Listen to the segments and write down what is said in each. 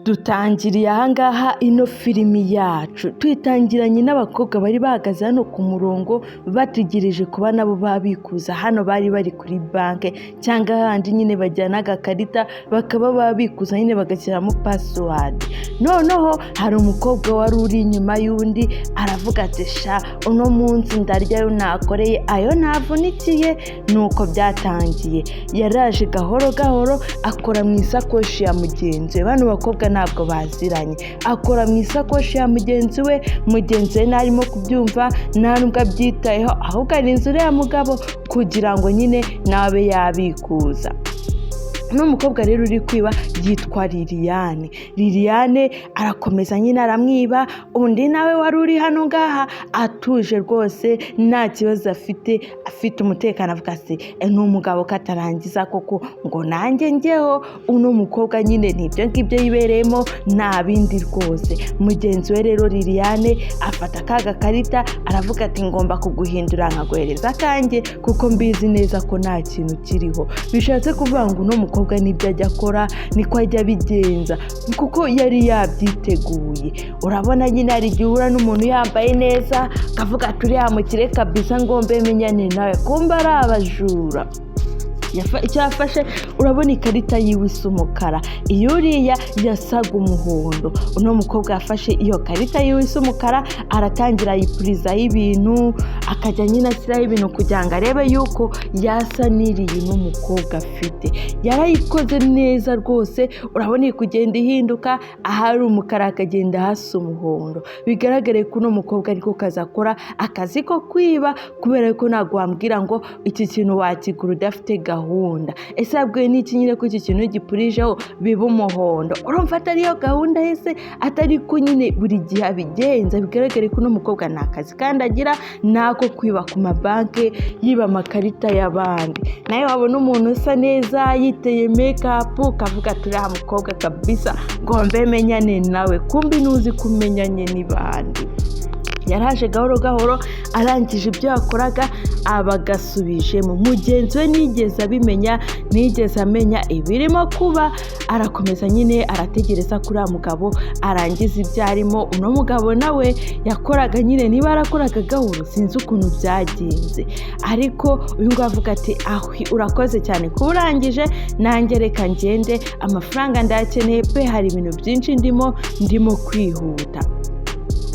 Dutangiriye ahangaha ino filimi yacu tuyitangiranye n'abakobwa bari bahagaze hano ku murongo bategereje kuba nabo babikuza. Hano bari bari kuri banke cyangwa handi nyine bajyana agakarita bakaba babikuza nyine bagashyiramo password. Noneho hari umukobwa wari uri inyuma y'undi aravuga ati sha uno munsi ndaryayo nakoreye ayo navunikiye. Nuko byatangiye yaraje gahoro gahoro akora mu isakoshi ya mugenzi we. Bano bakobwa ntabwo baziranye, akora mu isakoshi ya mugenzi we narimo kubyumva nta nubwo abyitayeho, ahubwo ari inzu ya mugabo kugira ngo nyine nabe yabikuza. N'umukobwa rero uri kwiba yitwa Liliane arakomeza nyine aramwiba. Undi nawe wari uri hano ngaha atuje rwose nta kibazo afite umutekano, avuga se n'umugabo katarangiza koko ngo nanjye njyeho. Uno mukobwa nyine nibyo ngibyo yibereyemo nta bindi rwose. Mugenzi we rero Liliane afata kaga karita aravuga ati ngomba kuguhindura nkaguhereza kanjye kuko mbizi neza ko nta kintu kiriho. Bishatse kuvuga ngo uno mukobwa nibyo ajya akora niko ajya abigenza kuko yari yabyiteguye. Urabona nyine hari igihe uhura n'umuntu yambaye neza akavuga ati uriya mukire kabisa ngombe menyane nawe, kumba ari abajura. Icyo yafashe urabona ikarita yiwe isa umukara, iyo uriya yasaga umuhondo. Uno mukobwa yafashe iyo karita yiwe isa umukara aratangira yipurizaho ibintu, akajya nyine ashyiraho ibintu kugira ngo arebe yuko yasa n'iriye uno mukobwa afite. Yarayikoze neza rwose, urabona iri kugenda ihinduka, ahari umukara akagenda hasa umuhondo. Bigaragare ko uno mukobwa ariko kazi akora akazi ko kwiba, kubera ko ntabwo wambwira ngo iki kintu wakigura udafite gahunda. Ese yabwiwe n'iki nyine ko iki kintu gipurijeho biba umuhondo? Urumva atariyo gahunda yese, atari ko nyine buri gihe abigenza. Bigaragare ko uno mukobwa nta kazi kandi agira nako kwiba ku mabanke yiba amakarita y'abandi. Nawe wabona umuntu usa neza yiteye makeup ukavuga ati uriya mukobwa kabisa ngombe menyane nawe, kumbi ntuzi kumenyanye n'ibandi. Yaraje gahoro gahoro arangije ibyo yakoraga abagasubijemo. Mugenzi we nigeze amenya ibirimo kuba. Arakomeza nyine arategereza kuri uriya mugabo arangiza ibyo arimo. Uno mugabo nawe yakoraga nyine, niba yarakoraga gahoro sinzi ukuntu byagenze, ariko uyu nguyu avuga ati ahwi urakoze cyane kuba urangije, nanjye reka ngende amafaranga ndayakeneye pe, hari ibintu byinshi ndimo kwihuta.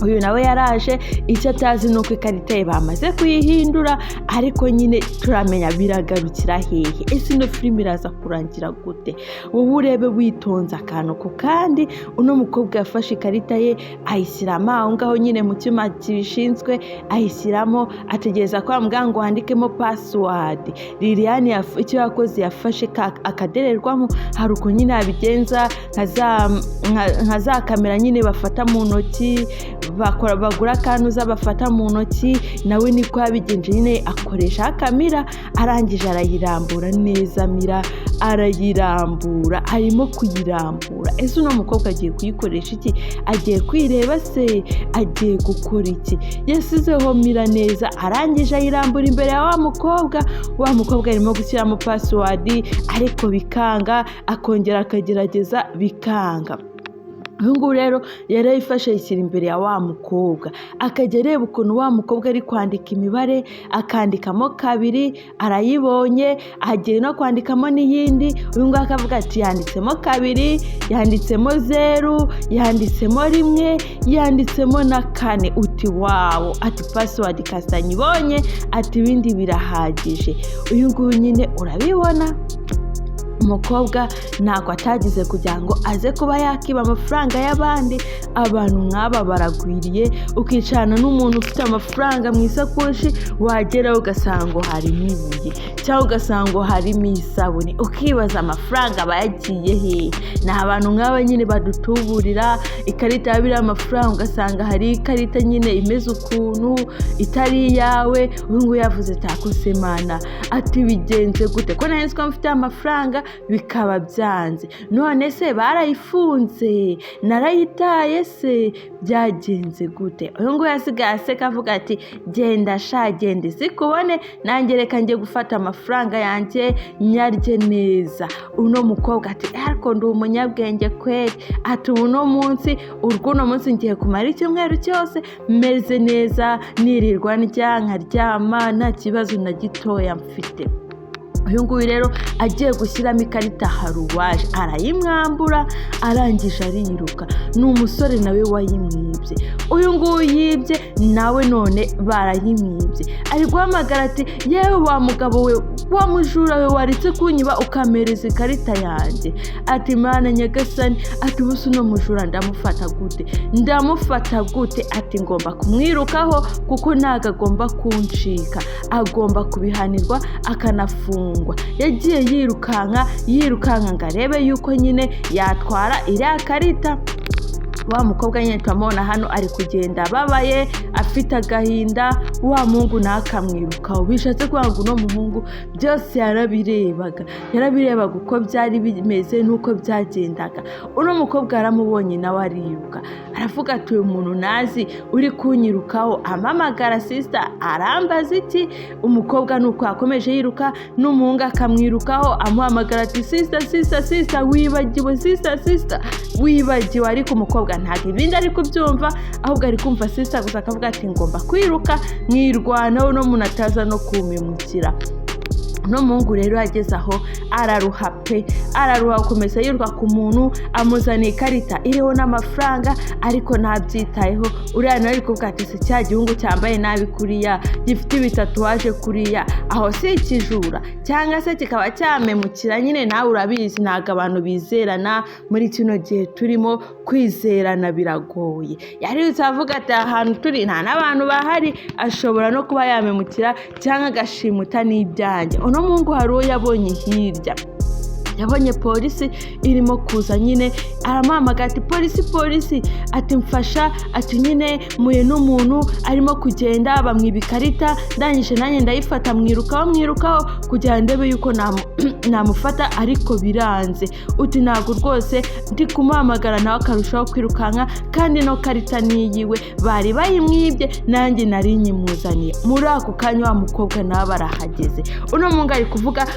Uyu nawe yaraje, icyo atazi nuko ikarita ye bamaze kuyihindura, ariko nyine turamenya biragarukira hehe. Ese ino filimi iraza kurangira gute? Wowe urebe witonze akantu ku kandi. Uno mukobwa yafashe ikarita ye ayishyiramo aho ngaho nyine mu cyuma kibishinzwe, ayishyiramo ategereza ko bamubwira ngo wandikemo password. Liliane icyo yakoze yafashe akadererwamo, hari uko nyine abigenza nka za kamera nyine bafata mu ntoki, bagura akantu bafata mu ntoki, nawe niko yabigenje nyine akoresha kamera. Arangije arayirambura neza, arayirambura, arimo kuyirambura. Ese uno mukobwa agiye kuyikoresha iki? Agiye kwireba se? Agiye gukora iki? Yasizeho neza, arangije ayirambura imbere ya wa mukobwa arimo gushyiramo password ariko bikanga, akongera akagerageza bikanga. Uyu nguyu rero yarayifashe ayishyira imbere ya wa mukobwa, akajya areba ukuntu wa mukobwa ari kwandika imibare, akandikamo 2, arayibonye, agiye no kwandikamo n'iyindi. Uyu nguyu akavuga ati yanditsemo 2, yanditsemo 0, yanditsemo 1, yanditsemo na 4. Uti wawo, ati password kasanyibonye, ati ibindi birahagije. Uyu nguyu nyine urabibona umukobwa ntabwo atagize kugira ngo aze kuba yakiba amafaranga y'abandi. Abantu nk'aba baragwiriye, ukicarana n'umuntu ufite amafaranga mu isakoshi, wageraho ugasanga harimo ibuye cyangwa ugasanga harimo isabune, ukibaza amafaranga bayagiye hehe. Ni abantu nk'aba nyine badutuburira ikarita y'abiriya amafaranga, ugasanga hari ikarita nyine imeze ukuntu itari iyawe. Uyu nguyu yavuze ati akose mana, ati bigenze gute ko nari nzi ko mfite amafaranga bikaba byanze. None se barayifunze, narayitaye se, byagenze gute? Uyu nguyu yasigaye aseka avuga ati genda sha genda sikubone, nanjye reka njye gufata amafaranga yanjye nyarye neza. Uno mukobwa ati ariko ndi umunyabwenge kweli, ati uno munsi ngiye kumara icyumweru cyose meze neza, nirirwa ndya nkaryama nta kibazo na gitoya mfite. Uyu nguyu rero agiye gushyiramo ikarita haruwaje, arayimwambura arangije ariruka. Ni umusore nawe wayimwibye. Uyu nguyu yibye nawe none barayimwibye. Ari guhamagara ati yewe wa mugabo we, wa mujura we waritse kunyiba ukamereza ikarita yanjye. Ati mana nyagasani, ati ubusa uno mujura ndamufata gute? Ati ngomba kumwirukaho kuko ntago agomba kuncika, agomba kubihanirwa akanafungwa. Yagiye yirukanka ngo arebe yuko nyine yatwara iriya karita. Wa mukobwa nyine turamubona hano ari kugenda ababaye afite agahinda, wa muhungu nakamwirukaho. Bishatse kuvuga ngo uno muhungu byose yarabirebaga uko byari bimeze n'uko byagendaga. Uno mukobwa aramubonye nawe ariruka, aravuga ati uyu muntu nazi uri kunyirukaho amamagara sister, arambaza iki? Umukobwa nuko yakomeje yiruka, n'umuhungu akamwirukaho amuhamagara ati sister wibagiwe. Ariko umukobwa ntabwo ibindi ari kubyumva, ahubwo ari kumva sister gusa, akavuga ati ngomba kwiruka mwirwanaho no muntu ataza no kumemukira. No muhungu rero yageze aho araruha akomeza yiruka ku muntu, amuzaniye ikarita iriho n'amafaranga ariko ntabyitayeho. Uriya nawe ari kuvuga ati si cya gihungu cyambaye nabi kuriya, gifite ibitatuwaje kuriya, aho si ikijura cyangwa se kikaba cyamemukira. Nyine nawe urabizi ntabwo abantu bizerana muri kino gihe turimo, kwizerana biragoye. Yarirutse avuga ati ahantu turi nta n'abantu bahari, ashobora no kuba yamemukira cyangwa agashimuta n'ibyanjye. Uno muhungu hari uwo yabonye hirya, yabonye polisi irimo kuza, nyine aramuhamagara ati polisi, ati mfasha, ati nyine muye n'umuntu arimo kugenda bamwiba ikarita, ndangije nanjye ndayifata mwirukaho kugira ngo ndebe yuko namufata ariko biranze. Uti ntabwo rwose ndi kumuhamagara nawe akarushaho kwirukanka, kandi no karita niyiwe bari bayimwibye nanjye nari nyimuzaniye. Muri ako kanya wa mukobwa nawe barahageze. Uno muhungu ari kuvuga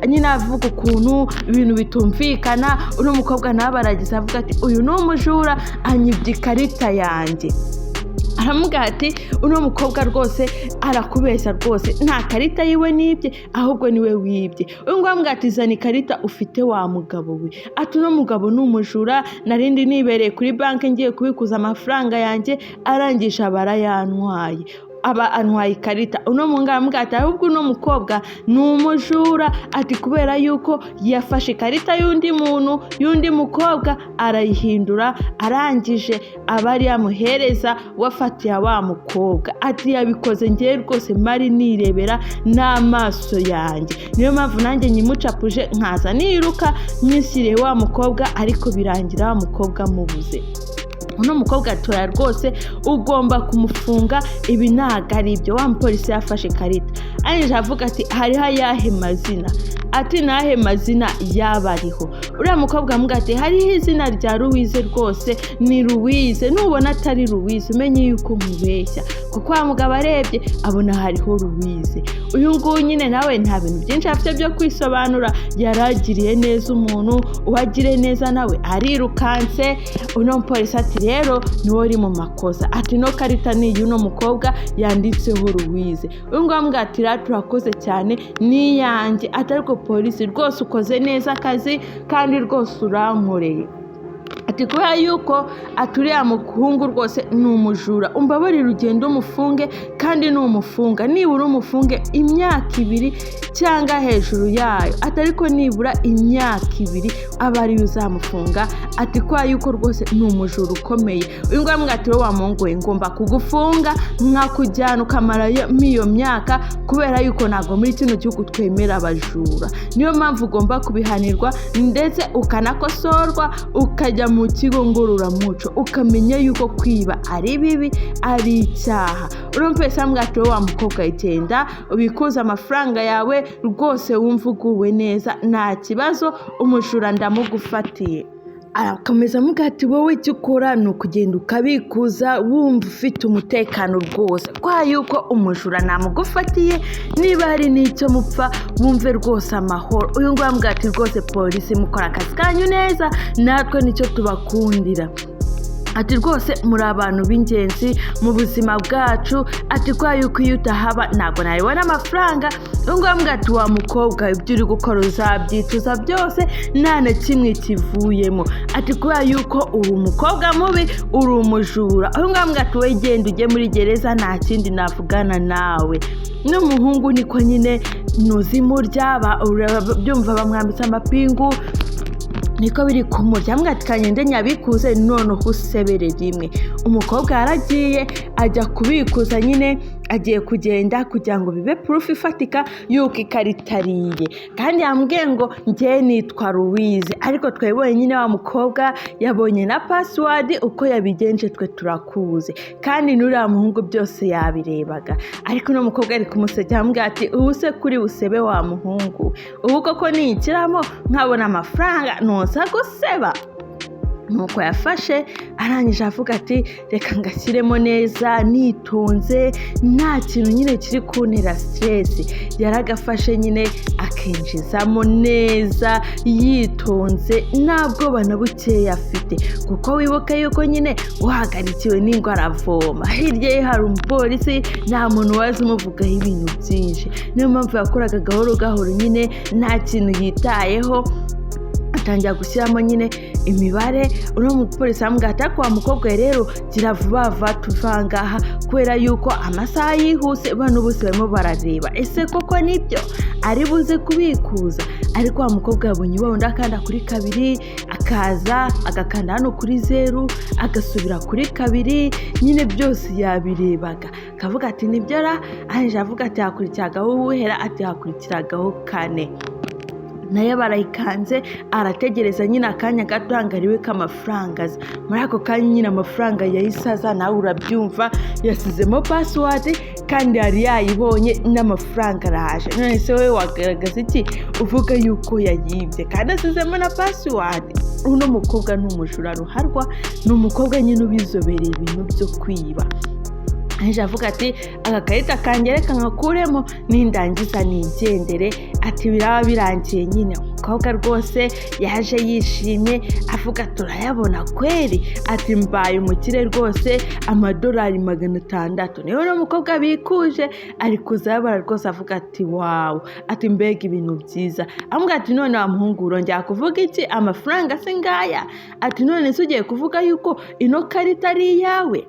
nyine avuga ukuntu ibintu bitumvikana. Uno mukobwa nawe baragize avuga ati uyu ni umujura anyibye ikarita yanjye. Aramubwira ati uno mukobwa rwose arakubeshya rwose, nta karita yiwe nibye ahubwo niwe wibye. Uyu nguyu amubwira ati zana ikarita ufite wa mugabo we. Ati uno mugabo ni umujura, narindi nibereye kuri banki ngiye kubikuza amafaranga yanjye, arangisha barayantwaye. aba antwaye ikarita. Uno mungambwa ati ahubwo uno mukobwa ni umujura, ati kubera yuko yafashe ikarita y'undi mukobwa arayihindura, arangije abari yamuhereza wafatiye wa mukobwa. Ati yabikoze ngiye rwose mari nirebera n'amaso yanjye, niyo mpamvu nanjye nyimucapuje nkaza niruka nyishyiriye wa mukobwa, ariko birangira wa mukobwa mubuze. Uno mukobwa atoya rwose ugomba kumufunga, ibi ntago ari ibyo. Wa mupolisi yafashe ikarita arangije avuga ati hariho ayahe mazina, ati nahe mazina yabariho. Uriya mukobwa amuga ati hariho izina rya Louise, rwose ni Louise, nubona atari Louise umenye yuko mubeshya, kuko wa mugabo arebye abona hariho Louise. Uyu nguyu nyine nawe nta bintu byinshi afite byo kwisobanura, yaragiriye neza umuntu, uwagire neza nawe arirukanse. Uno mupolisi ati rero niwe uri mu makosa, ati no karita ni y'uno mukobwa yanditseho Louise. Uyu nguyu amuga ati turakoze cyane ni yanjye, atari ko polisi rwose ukoze neza akazi kandi rwose urankoreye. Ati kubera yuko aturiya muhungu rwose ni umujura, umbabarira ugenda umufunge, kandi n'umufunga nibura umufunge imyaka 2 cyangwa hejuru yayo, atariko nibura imyaka 2 abari uzamufunga. Ati kwa yuko rwose ni umujura ukomeye. Uyu ngwa mwatiro wa Mungu ngomba kugufunga nkakujyana ukamara iyo myaka, kubera yuko nago muri kino gihugu twemera abajura. Niyo mpamvu ugomba kubihanirwa ndetse ukanakosorwa ukajya mu kigo ngororamuco ukamenya yuko kwiba ari bibi, ari icyaha. Urumva samwe ati wa mukobwa igenda ubikuza amafaranga yawe rwose wumva uguwe neza, nta kibazo, umujura ndamugufatiye. Arakomeza amuga ati wowe icyo ukora ni ukugenda ukabikuza wumva ufite umutekano rwose, kwa yuko umujura namugufatiye, niba hari n'icyo mupfa wumve rwose amahoro. Uyu nguyu amuga ati rwose polisi mukora akazi kanyu neza, natwe nicyo tubakundira. Ati rwose muri abantu b'ingenzi mu buzima bwacu, ati kwa yuko iyo utahaba ntabwo nabibona amafaranga. Ngombwa ati wa mukobwa ibyo uri gukora uzabyituza byose nta na kimwe kivuyemo. Ati kwa yuko uri umukobwa mubi, uri umujura. Ngombwa ati we genda ujye muri gereza, nta kindi navugana nawe. N'umuhungu niko nyine nuzimurya byumva bamwambitse amapingu, niko biri kumurya. Ati kanyende nyabikuze none usebere rimwe. Umukobwa yaragiye ajya kubikuza, nyine agiye kugenda kugira ngo bibe proof ifatika yuko ikarita ariye, kandi yambwiye ngo njye nitwa Louise, ariko twebonye nyine wa mukobwa yabonye na password, uko yabigenje twe turakuze, kandi n'uriya muhungu byose yabirebaga. Ariko no mukobwa ari kumusejya ambwira ati ubuse kuri busebe wa muhungu, ubu koko nikiramo nkabona amafaranga ntoza guseba. Nuko yafashe arangije avuga ati reka ngashyiremo neza nitonze, nta kintu nyine kiri kuntera stress. Yaragafashe nyine akinjizamo neza yitonze, ntabwo banabuke afite, kuko wibuka yuko nyine uhagarikiwe n'ingwara avoma. Hirya ye hari umupolisi, nta muntu wazi umuvugaho ibintu byinshi, niyo mpamvu yakoraga gahoro gahoro nyine nta kintu yitayeho. Atangira gushyiramo nyine imibare. Uno mupolisi amugata kwa mukobwa rero gira vuba vuba tuvangaha, kubera yuko amasaha yihuse bano bose barimo barareba ese koko nibyo ari buze kubikuza. Ariko wa mukobwa yabonye wundi akanda kuri 2, akaza agakanda hano kuri 0, agasubira kuri 2, nyine byose yabirebaga. Kavuga ati nibyo ra, anje avuga ati hakurikiragaho uwuhera, ati hakurikiragaho 4. Naye barayikanze arategereza nyine akanya gato hangariwe k'amafaranga. Muri ako kanya nyine amafaranga yayisaza, nawe urabyumva, yasizemo password kandi yari yayibonye n'amafaranga araje. None se wowe wagaragaza iki uvuga yuko yayibye kandi asizemo na password? Uno mukobwa n'umujura ruharwa, n'umukobwa nyine ubizobereye ibintu byo kwiba. Anje avuga ati agakarita kanjye reka nkakuremo nindangiza nigendere. Ati biraba birangiye nyine. Umukobwa rwose yaje yishimye avuga turayabona kweri, ati mbaye umukire rwose, amadolari 600. Niyo no mukobwa bikuje ari kuzabara rwose avuga ati wow, ati mbega ibintu byiza. Amuga ati none wa muhungu urongera kuvuga iki, amafaranga se ngaya? Ati none se ugiye kuvuga yuko ino karita ari iyawe?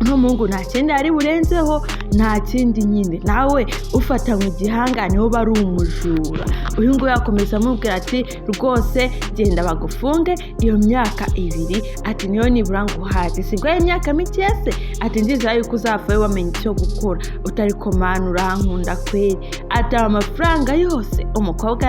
No mungu nta kindi ari burenzeho, nta kindi nyine nawe ufata mu gihanga niho bari umujura. Uyu nguyu yakomeza amubwira ati rwose genda bagufunge iyo myaka 2, ati niyo nibura nguhaze, sibwo imyaka mike se, ati ndizera yuko uzavayo wamenye icyo gukora, utari komanura hankunda kweri. Ati amafaranga yose umukobwa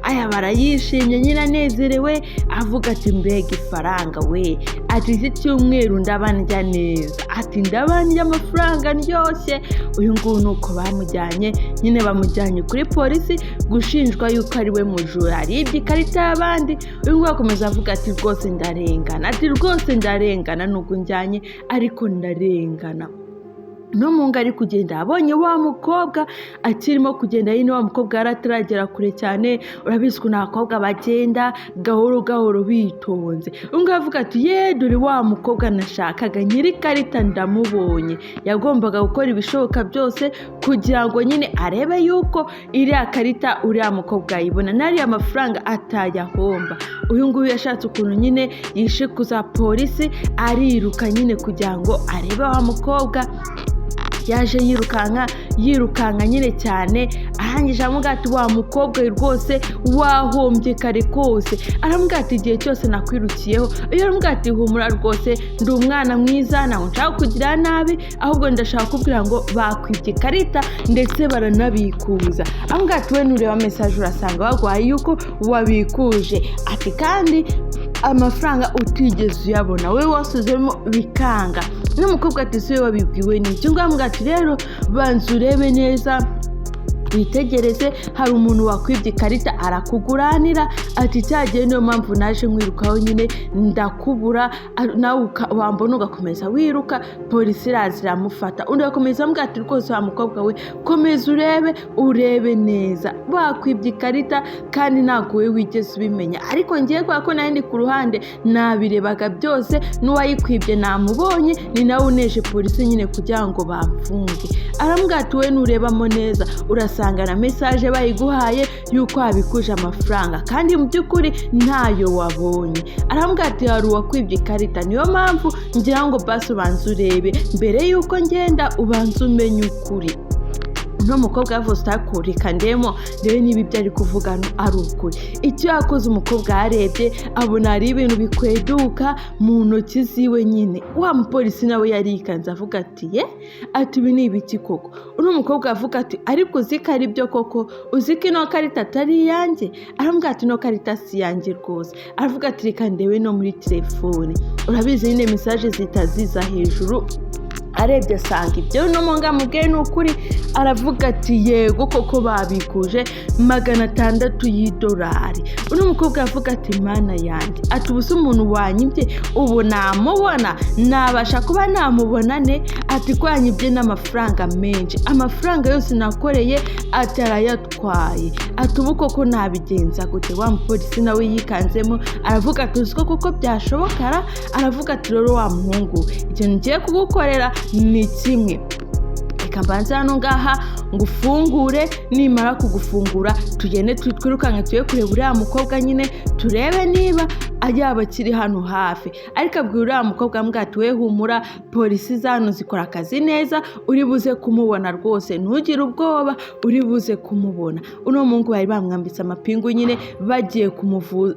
ayabara yishimye nyine anezerewe, avuga ati mbega ifaranga we, ati iki cyumweru ndabandya neza, ati ndabandya amafaranga ndyoshye. Uyu nguyu nuko bamujyanye nyine, bamujyanye kuri polisi gushinjwa yuko ari we mujura, ari ikarita y'abandi. Uyu nguyu akomeza avuga ati rwose ndarengana, ati rwose ndarengana, nubwo njyanye ariko ndarengana. No mungu ari kugenda abonye wa mukobwa akirimo kugenda, yine wa mukobwa yarataragera kure cyane. Urabizi ko nakobwa bagenda gahoro gahoro bitonze. Unga avuga ati ye dore wa mukobwa nashakaga, nyiri karita ndamubonye. Yagombaga gukora ibishoboka byose kugira ngo nyine arebe yuko iriya karita uriya mukobwa yibona, nari amafaranga atayahomba. Uyu nguyu yashatse ukuntu nyine yishikuza polisi, ariruka nyine kugira ngo arebe wa mukobwa. Yaje yirukanka nyine cyane, arangije amuga ati wa mukobwa rwose wahombye kare kose. Aramuga ati igihe cyose nakwirukiyeho. Iyo aramuga ati humura rwose ndi umwana mwiza, nawe nshaka kugira nabi, ahubwo ndashaka kubwira ngo bakwibye karita ndetse baranabikuza. Amuga ati we nureba message urasanga bagwaye yuko wabikuje, ati kandi amafaranga utigeze uyabona, we wasuzemo bikanga. N'umukobwa ati se wabibwiwe n'iki? Ngo ambwira ati rero banza urebe neza witegereze, hari umuntu wakwibye ikarita arakuguranira, ati cyagiye niyo mpamvu naje nkwirukaho nyine ndakubura, nawe wambona ugakomeza wiruka, polisi iraza iramufata. Undi agakomeza ambwira ati rwose wa mukobwa we komeza urebe neza, bakwibye ikarita kandi ntabwo we wigeze ubimenya, ariko ngiye kubera ko nari ndi ku ruhande nabirebaga byose, n'uwayikwibye namubonye, ni nawe uneje polisi nyine kugira ngo bamfunge. Arambwira ati we nurebamo neza urasanga na message bayiguhaye yuko wabikuje amafaranga kandi mu by'ukuri ntayo wabonye. Arambwira ati hari uwakwibye ikarita, niyo mpamvu ngira ngo basi ubanza urebe mbere yuko ngenda, ubanza umenye ukuri. No mukobwa yavuze ati reka ndemo rero niba ibyo ari kuvuga ari ukuri. Icyo yakoze umukobwa yarebye abona ari ibintu bikweduka mu ntoki ziwe nyine. Wa mupolisi nawe yarikanze avuga ati ati ibi ni ibiki koko? Uno mukobwa avuga ati ariko uziko ari byo koko, uziko ino karita atari iyanjye? Arambwira ati ino karita si yanjye rwose. Aravuga ati reka ndebe no muri telefone. Urabizi nyine message zitaziza hejuru, arebye asanga ibyo n'umunga mubwiye n'ukuri. Aravuga ati yego koko babikuje $600. Uno mukobwa avuga ati mana yanjye, ati ubusa umuntu wanyibye ubu namubona, nabasha kuba namubona ne? Ati kwanyibye n'amafaranga menshi, amafaranga yose nakoreye atarayatwaye, ati ubu koko nabigenza gute? Wa mupolisi nawe yikanzemo aravuga ati uziko koko byashobokara. Aravuga ati rero wa muhungu, ikintu ngiye kugukorera ni kimwe, reka mbanze hano ngaha ngufungure, nimara kugufungura tugende twirukanke tuye kureba uriya mukobwa nyine turebe niba yaba akiri hano hafi. Ariko abwira uriya mukobwa ambwira ati we humura, polisi zano zikora akazi neza, uri buze kumubona rwose, ntugire ubwoba, uri buze kumubona. Uno muhungu bari bamwambitse amapingu nyine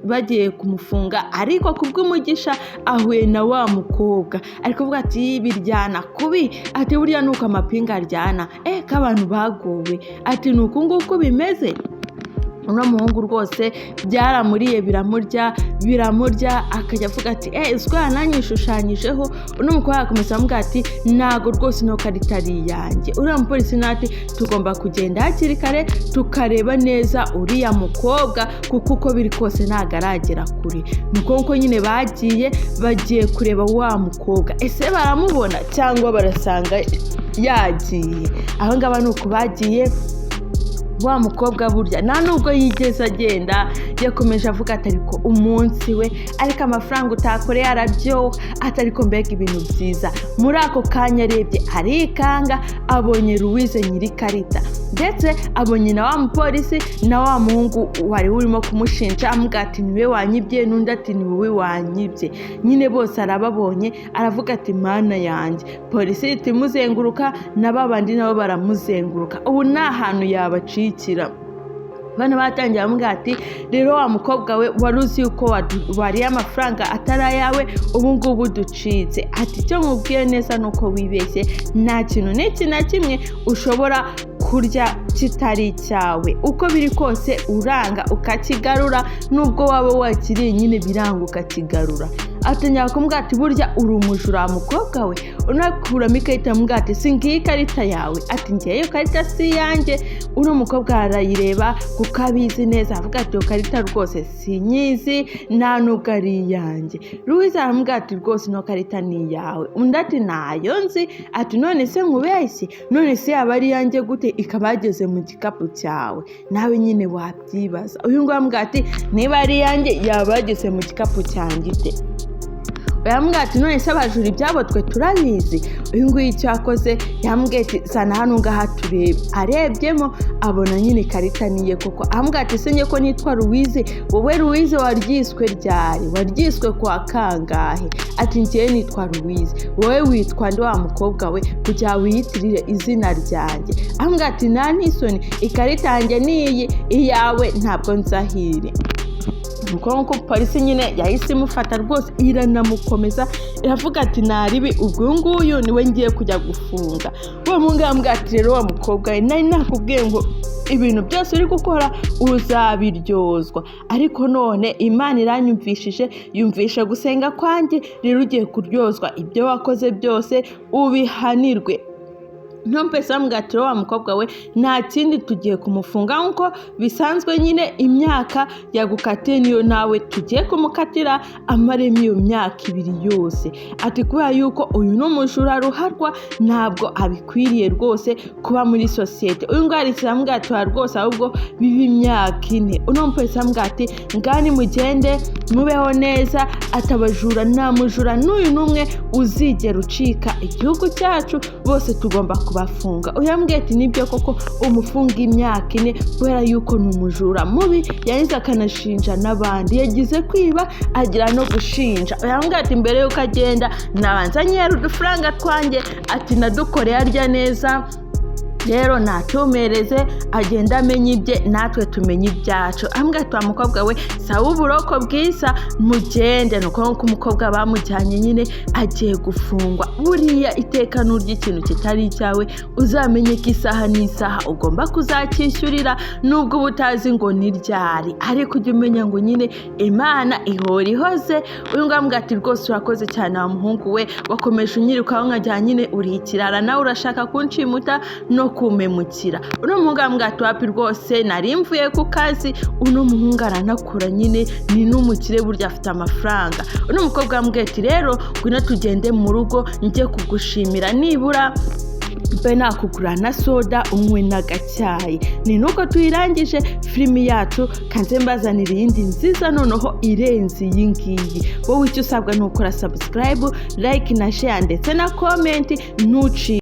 bagiye kumufunga, ariko kubw'umugisha ahuye na wa mukobwa. Ariko kuvuga ati biryana kubi, ati buriya nuko amapinga aryana, k'abantu bagowe, ati nuko nguko bimeze. Uno muhungu rwose byaramuriye biramurya akajya avuga ati iswa nanyishushanyijeho. Uno mukobwa akomeza amubwira ati ntago rwose ino karita ari iyanjye. Uriya mupolisi nati tugomba kugenda hakiri kare tukareba neza uriya mukobwa, kuko uko biri kose ntago aragera kure. Nuko uko nyine bagiye kureba wa mukobwa, ese baramubona cyangwa barasanga yagiye? Aho ngaba nuko bagiye. Wa mukobwa burya nta nubwo yigeze agenda, yakomeje avuga ati ariko umunsi we, ariko amafaranga utakoreye araryoha, atariko mbega ibintu byiza. Muri ako kanya arebye arikanga, abonye Louise nyiri karita, ndetse abonye na wa mupolisi na wa muhungu wari urimo kumushinja amubwira ati niwe wanyibye, n'undi ati ni wowe wanyibye. Nyine bose arababonye, aravuga ati mana yanjye, polisi itimuzenguruka na babandi nabo baramuzenguruka, ubu nta hantu yabacikira. Bana batangiye amubwira ati rero wa mukobwa we wari uzi yuko wariye amafaranga atari ayawe, ubu ngubu ducitse. Ati icyo mubwiye neza nuko wibeshye, nta kintu n'iki na kimwe ushobora kurya kitari icyawe, uko biri kose uranga ukakigarura, nubwo waba wakiriye nyine biranga ukakigarura. Atangira kumubwira ati burya uri umujura mukobwa we. Unakuramo ikarita amubwira ati singiye ikarita yawe, ati ngiye iyo karita si yanjye. Uno mukobwa arayireba kuko abizi neza, avuga ati iyo karita rwose sinyizi, nta nubwo ari iyanjye. Louise aramubwira ati rwose ino karita ni iyawe. Undi ati nayo nzi. Ati none se nkubeshye, none se yaba ari iyanjye gute ikaba yageze mu gikapu cyawe? Nawe nyine wabyibaza. Uyu nguyu amubwira ati niba ari iyanjye yaba yageze mu gikapu cyanjye ite? Yambwira ati none se abajura ibyabo twe turabizi. Uyu nguyu icyo yakoze yambwira ati sana hano ngaha turebe. Arebyemo abona nyine ikarita niye koko. Ambwira ati senye ko nitwa Louise, wowe Louise waryiswe ryari? Waryiswe kwa kangahe? Ati ngiye nitwa Louise, wowe witwa ndi wa mukobwa we kugira wiyitirire izina ryanjye. Ambwira ati nta n'isoni, ikarita yanjye niyi, iyawe ntabwo nzahiri. nuko polisi nyine yahise imufata rwose iranamukomeza iravuga ati naribi ubwo nguyu niwe ngiye kujya gufunga. uwo mugambwe ati rero wa mukobwa nari nakubwiye ngo ibintu byose uri gukora uzabiryozwa, ariko none Imana iranyumvishije yumvisha gusenga kwanjye, rero ugiye kuryozwa ibyo wakoze byose ubihanirwe. Ntumpese bamwatira wa mukobwa we nta kindi tugiye kumufunga nkuko bisanzwe nyine imyaka yagukatiye niyo nawe tugiye kumukatira amaremo iyo myaka 2 yose. Ati kubera yuko uyu n'umujura ruharwa ntabwo abikwiriye rwose kuba muri sosiyete. Uyu ngwari kiramwatira rwose ahubwo bibi imyaka 4. Unompese bamwati ngani mugende mubeho neza, atabajura nta mujura n'uyu numwe uzigera ucika igihugu cyacu, bose tugomba kubafunga. Uyambwiye ati nibyo koko umufunga imyaka 4 kubera yuko n'umujura mubi yahize akanashinja n'abandi, yagize kwiba agira no gushinja. Uyambwiye ati mbere yuko agenda nabanza nyera udufaranga twanjye, ati nadukoreye arya neza, rero natumereze agenda amenye ibye natwe tumenye ibyacu. Ambwa twa mukobwa we sawa uburoko bwiza mugende. Nuko umukobwa bamujyanye nyine agiye gufungwa. Buriya iteka n'urya ikintu kitari cyawe uzamenye ko isaha n'isaha ugomba kuzacyishyurira nubwo butazi ngo ni ryari, ariko ujye umenya ngo nyine Imana ihora ihoze. Uyu ngambwa ati rwose urakoze cyane wa muhungu we, wakomeje unyirukaho nkajya nyine uri ikirara nawe urashaka kunshimuta no kumemukira. Uno muhungu ati rwose nari mvuye ku kazi, uno muhungu aranakora nyine ni n'umukire burya afite amafaranga. Uno mukobwa ambwiye ati rero ngwino tugende mu rugo njye kugushimira, nibura mbe nakugura na soda unywe n'agacyayi. Ni nuko tuyirangije filimi yacu, kanze mbazanira iyindi nziza noneho irenze iyi ngiyi. Wowe icyo usabwa ni ukora subscribe, like na share ndetse na comment ntuci